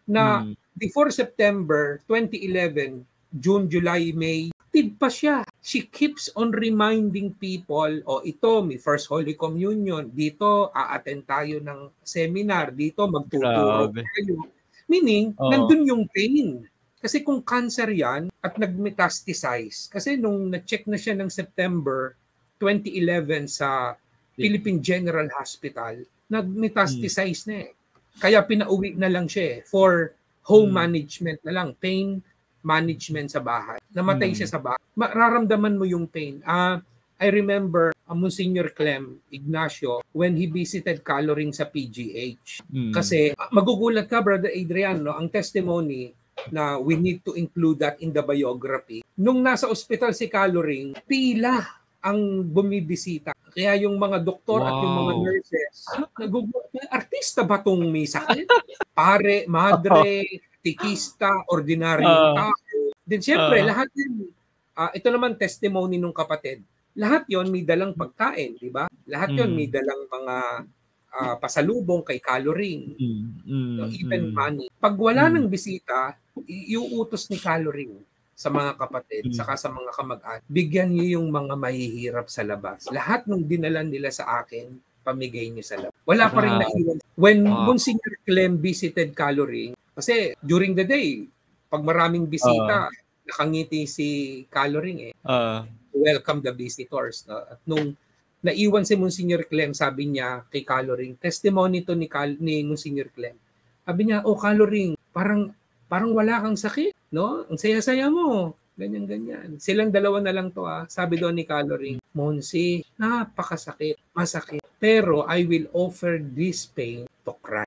na Mm. before September 2011, June, July, May, active pa siya. She keeps on reminding people, ito, may First Holy Communion, dito, a-attend tayo ng seminar, dito, magtuturo Grabe. tayo. Meaning, Oo. nandun yung pain. Kasi kung cancer yan at nag-metastasize, kasi nung na-check na siya ng September 2011 sa Philippine General Hospital, nag-metastasize na eh. Kaya pinauwi na lang siya for home management na lang, pain management sa bahay. Namatay siya sa bahay. Mararamdaman mo yung pain. I remember Monsignor Clem Ignacio when he visited Caloring sa PGH. Kasi magugulat ka, Brother Adrian, no? Ang testimony na we need to include that in the biography. Nung nasa ospital si Caloring, pila ang bumibisita. Kaya yung mga doktor at yung mga nurses, artista ba tong may sakit? Pare, madre, tikista, ordinaryong tao. Then siyempre, lahat yun, ito naman testimony nung kapatid. Lahat yon may dalang pagkain, di ba? Lahat yon may dalang mga pasalubong kay Caloring. Even money. Pag wala ng bisita, iuutos ni Caloring sa mga kapatid, saka sa mga kamag-anak, bigyan niyo yung mga mahihirap sa labas. Lahat ng dinala nila sa akin, pamigay niyo sa labas. Wala pa rin naiwan. When Monsignor Clem visited Caloring, kasi during the day, pag maraming bisita, nakangiti si Caloring welcome the visitors. No? At nung naiwan si Monsignor Clem, sabi niya kay Caloring, testimony to ni Monsignor Clem. Sabi niya, Caloring, parang wala kang sakit, no? Ang saya-saya mo. Ganyan-ganyan. Silang dalawa na lang to Sabi doon ni Caloring, Monsi, napakasakit, masakit. Pero I will offer this pain to Christ.